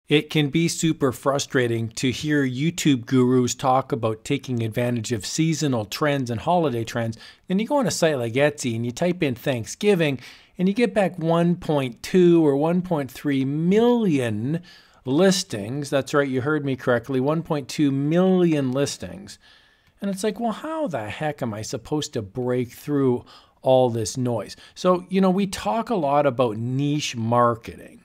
It can be super frustrating to hear YouTube gurus talk about taking advantage of seasonal trends and holiday trends. Then you go on a site like Etsy and you type in Thanksgiving and you get back 1.2 or 1.3 million listings. That's right, you heard me correctly, 1.2 million listings. And it's like, well, how the heck am I supposed to break through all this noise? So, we talk a lot about niche marketing.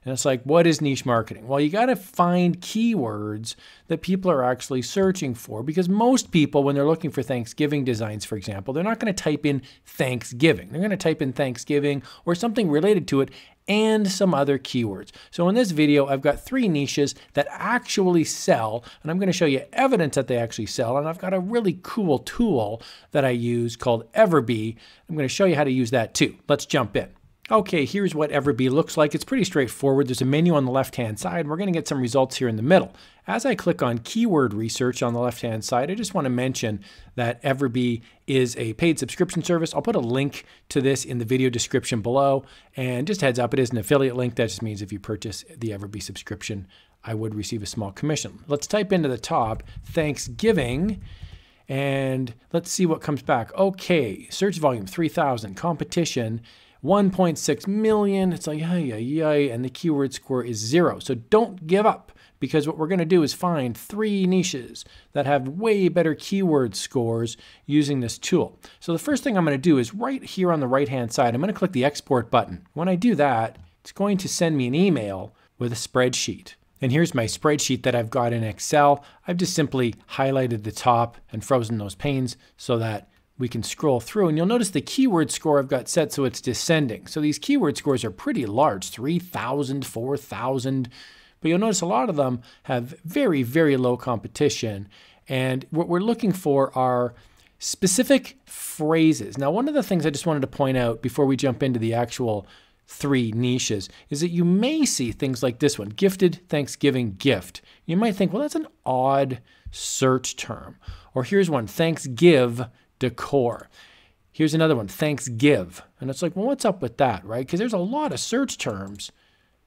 And it's like, what is niche marketing? Well, you got to find keywords that people are actually searching for, because most people, when they're looking for Thanksgiving designs, for example, they're not going to type in Thanksgiving. They're going to type in Thanksgiving or something related to it and some other keywords. So in this video, I've got 3 niches that actually sell, and I'm going to show you evidence that they actually sell. And I've got a really cool tool that I use called EverBee. I'm going to show you how to use that too. Let's jump in. Okay, here's what EverBee looks like. It's pretty straightforward. There's a menu on the left-hand side. We're going to get some results here in the middle. As I click on keyword research on the left-hand side, I just want to mention that EverBee is a paid subscription service. I'll put a link to this in the video description below. And just heads up, it is an affiliate link. That just means if you purchase the EverBee subscription, I would receive a small commission. Let's type into the top, Thanksgiving, and let's see what comes back. Okay, search volume, 3,000, competition, 1.6 million. It's like, yay, and the keyword score is 0. So don't give up, because what we're going to do is find 3 niches that have way better keyword scores using this tool. So the first thing I'm going to do is right here on the right-hand side, I'm going to click the export button. When I do that, it's going to send me an email with a spreadsheet. And here's my spreadsheet that I've got in Excel. I've just simply highlighted the top and frozen those panes so that we can scroll through, and you'll notice the keyword score I've got set so it's descending. So these keyword scores are pretty large, 3,000, 4,000, but you'll notice a lot of them have very, very low competition. And what we're looking for are specific phrases. Now, one of the things I just wanted to point out before we jump into the actual 3 niches is that you may see things like this one, gifted Thanksgiving gift. You might think, well, that's an odd search term. Or here's one, Thanksgive decor. Here's another one, Thanksgive. And it's like, well, what's up with that, right? Because there's a lot of search terms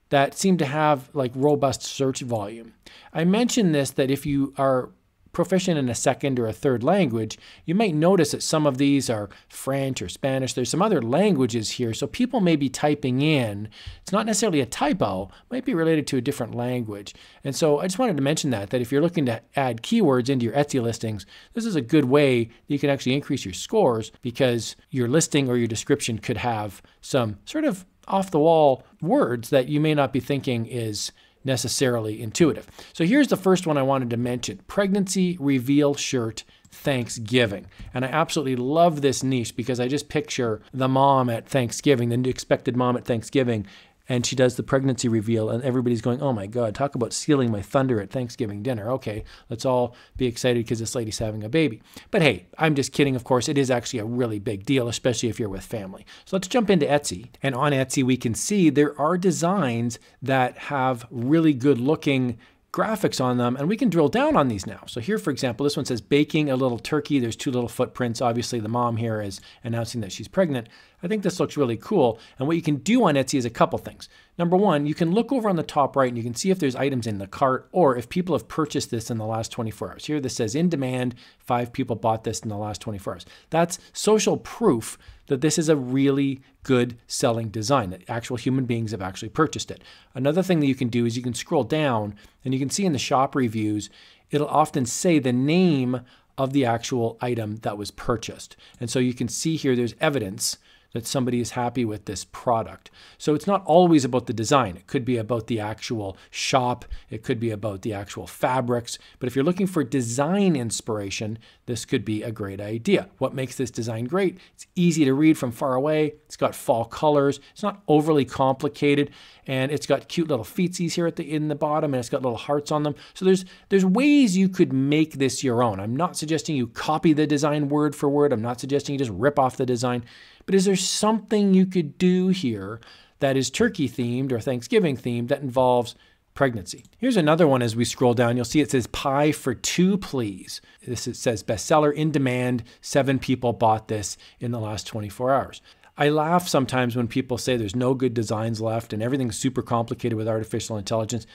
that seem to have like robust search volume. I mentioned this, that if you are proficient in a second or a third language, you might notice that some of these are French or Spanish. There's some other languages here. So people may be typing in, it's not necessarily a typo, it might be related to a different language. And so I just wanted to mention that if you're looking to add keywords into your Etsy listings, this is a good way that you can actually increase your scores, because your listing or your description could have some sort of off-the-wall words that you may not be thinking is necessarily intuitive. So here's the first one I wanted to mention, pregnancy reveal shirt Thanksgiving. And I absolutely love this niche because I just picture the mom at Thanksgiving, the expected mom at Thanksgiving, and she does the pregnancy reveal and everybody's going, oh my God, talk about stealing my thunder at Thanksgiving dinner. Okay, let's all be excited because this lady's having a baby. But hey, I'm just kidding, of course. It is actually a really big deal, especially if you're with family. So let's jump into Etsy. And on Etsy, we can see there are designs that have really good looking graphics on them, and we can drill down on these now. So here, for example, this one says baking a little turkey. There's 2 little footprints. Obviously, the mom here is announcing that she's pregnant. I think this looks really cool. And what you can do on Etsy is a couple things. Number one, you can look over on the top right and you can see if there's items in the cart or if people have purchased this in the last 24 hours. Here this says in demand, 5 people bought this in the last 24 hours. That's social proof that this is a really good selling design, that actual human beings have actually purchased it. Another thing that you can do is you can scroll down and you can see in the shop reviews, it'll often say the name of the actual item that was purchased. And so you can see here there's evidence that somebody is happy with this product. So it's not always about the design. It could be about the actual shop. It could be about the actual fabrics. But if you're looking for design inspiration, this could be a great idea. What makes this design great? It's easy to read from far away. It's got fall colors. It's not overly complicated. And it's got cute little feetsies here in the bottom, and it's got little hearts on them. So there's ways you could make this your own. I'm not suggesting you copy the design word for word. I'm not suggesting you just rip off the design. But is there something you could do here that is turkey themed or Thanksgiving themed that involves pregnancy? Here's another one as we scroll down. You'll see it says pie for 2, please. It says bestseller in demand. 7 people bought this in the last 24 hours. I laugh sometimes when people say there's no good designs left and everything's super complicated with artificial intelligence.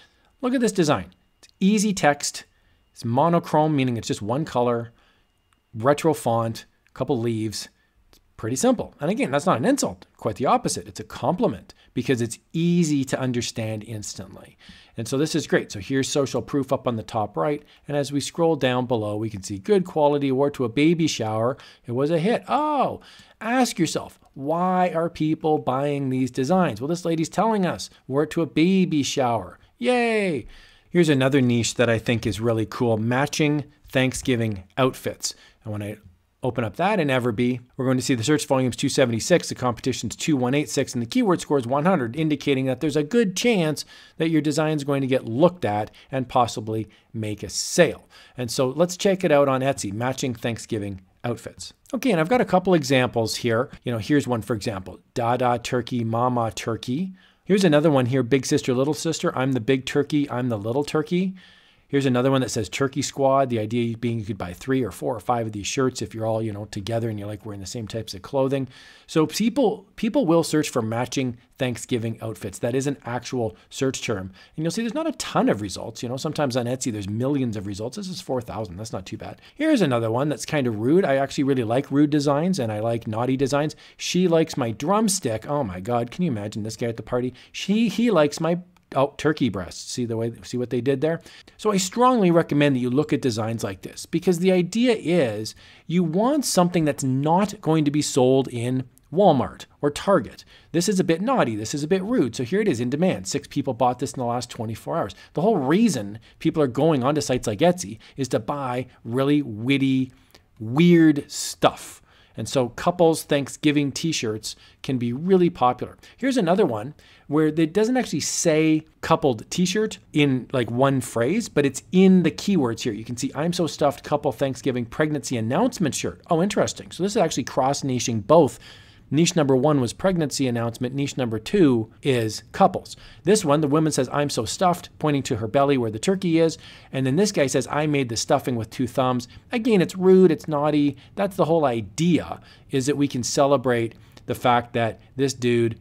Look at this design. It's easy text. It's monochrome, meaning it's just one color, retro font, a couple leaves. It's pretty simple. And again, that's not an insult. Quite the opposite. It's a compliment because it's easy to understand instantly. And so this is great. So here's social proof up on the top right. And as we scroll down below, we can see good quality award to a baby shower. It was a hit. Oh, ask yourself, why are people buying these designs? Well, this lady's telling us, award to a baby shower. Yay. Here's another niche that I think is really cool, matching Thanksgiving outfits. And when I open up that in EverBee, we're going to see the search volume is 276, the competition's 2186, and the keyword score is 100, indicating that there's a good chance that your design is going to get looked at and possibly make a sale. And so let's check it out on Etsy, matching Thanksgiving outfits. Okay, and I've got a couple examples here. Here's one, for example, Dada Turkey, Mama Turkey. Here's another one here, Big Sister, Little Sister. I'm the big turkey, I'm the little turkey. Here's another one that says Turkey Squad. The idea being you could buy 3 or 4 or 5 of these shirts if you're all, together and you're like wearing the same types of clothing. So people will search for matching Thanksgiving outfits. That is an actual search term. And you'll see there's not a ton of results. Sometimes on Etsy, there's millions of results. This is 4,000. That's not too bad. Here's another one that's kind of rude. I actually really like rude designs and I like naughty designs. She likes my drumstick. Oh my God. Can you imagine this guy at the party? He likes my turkey breasts. See what they did there? So I strongly recommend that you look at designs like this because the idea is you want something that's not going to be sold in Walmart or Target. This is a bit naughty. This is a bit rude. So here it is in demand. 6 people bought this in the last 24 hours. The whole reason people are going onto sites like Etsy is to buy really witty, weird stuff. And so couples Thanksgiving t-shirts can be really popular. Here's another one where it doesn't actually say coupled t-shirt in like one phrase, but it's in the keywords here. You can see I'm so stuffed couple Thanksgiving pregnancy announcement shirt. Oh, interesting. So this is actually cross-niching both. Niche number 1 was pregnancy announcement. Niche number 2 is couples. This one, the woman says, I'm so stuffed, pointing to her belly where the turkey is. And then this guy says, I made the stuffing with 2 thumbs. Again, it's rude, it's naughty. That's the whole idea, is that we can celebrate the fact that this dude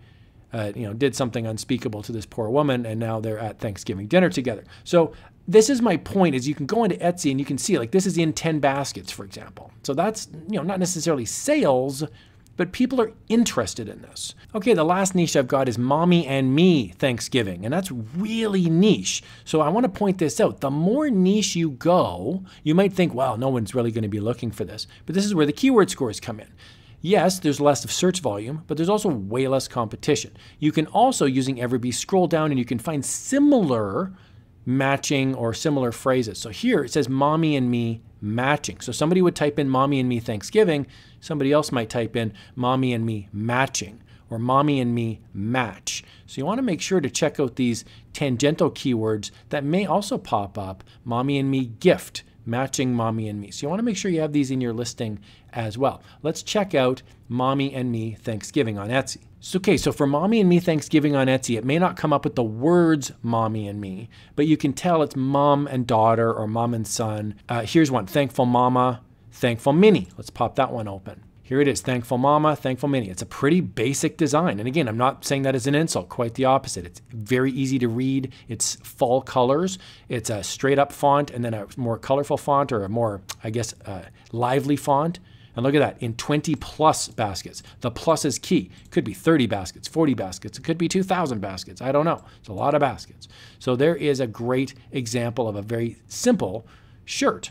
did something unspeakable to this poor woman, and now they're at Thanksgiving dinner together. So this is my point, is you can go into Etsy and you can see, like, this is in 10 baskets, for example. So that's, not necessarily sales, but people are interested in this. Okay, the last niche I've got is Mommy and Me Thanksgiving, and that's really niche. So I want to point this out. The more niche you go, you might think, wow, no one's really going to be looking for this. But this is where the keyword scores come in. Yes, there's less of search volume, but there's also way less competition. You can also, using EverBee, scroll down and you can find similar matching or similar phrases. So here it says Mommy and Me matching. So somebody would type in Mommy and Me Thanksgiving. Somebody else might type in Mommy and Me matching or Mommy and Me match. So you want to make sure to check out these tangential keywords that may also pop up. Mommy and Me gift, matching Mommy and Me. So you want to make sure you have these in your listing as well. Let's check out Mommy and Me Thanksgiving on Etsy. So for Mommy and Me Thanksgiving on Etsy, it may not come up with the words Mommy and Me, but you can tell it's mom and daughter or mom and son. Here's one, Thankful Mama, Thankful Minnie. Let's pop that one open. Here it is, Thankful Mama, Thankful Minnie. It's a pretty basic design. And again, I'm not saying that as an insult, quite the opposite. It's very easy to read. It's fall colors. It's a straight up font and then a more colorful font or a more, lively font. And look at that, in 20 plus baskets. The plus is key. It could be 30 baskets, 40 baskets. It could be 2,000 baskets. I don't know. It's a lot of baskets. So there is a great example of a very simple shirt.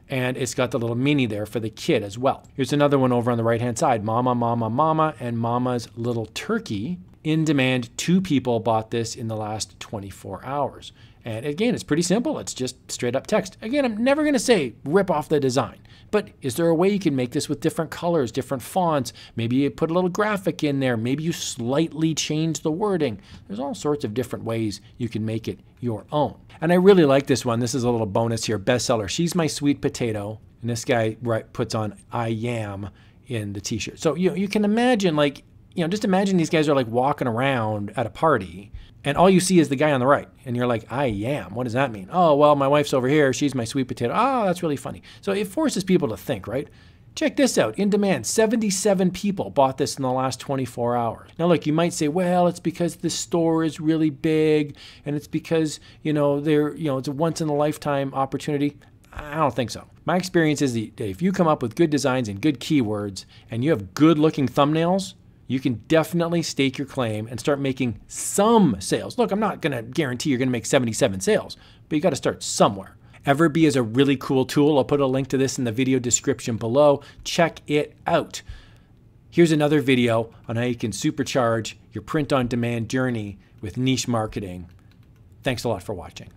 And it's got the little mini there for the kid as well. Here's another one over on the right-hand side. Mama, Mama, Mama, and Mama's Little Turkey. In demand, 2 people bought this in the last 24 hours. And again, it's pretty simple. It's just straight up text. Again, I'm never going to say rip off the design. But is there a way you can make this with different colors, different fonts? Maybe you put a little graphic in there. Maybe you slightly change the wording. There's all sorts of different ways you can make it your own. And I really like this one. This is a little bonus here. Bestseller. She's my sweet potato. And this guy puts on I am in the t-shirt. So you can imagine, just imagine these guys are like walking around at a party and all you see is the guy on the right. And you're like, I am. What does that mean? Oh, well, my wife's over here. She's my sweet potato. Oh, that's really funny. So it forces people to think, right? Check this out, in demand, 77 people bought this in the last 24 hours. Now look, you might say, well, it's because the store is really big and it's because, it's a once in a lifetime opportunity. I don't think so. My experience is that if you come up with good designs and good keywords and you have good looking thumbnails, you can definitely stake your claim and start making some sales. Look, I'm not going to guarantee you're going to make 77 sales, but you got to start somewhere. EverBee is a really cool tool. I'll put a link to this in the video description below. Check it out. Here's another video on how you can supercharge your print-on-demand journey with niche marketing. Thanks a lot for watching.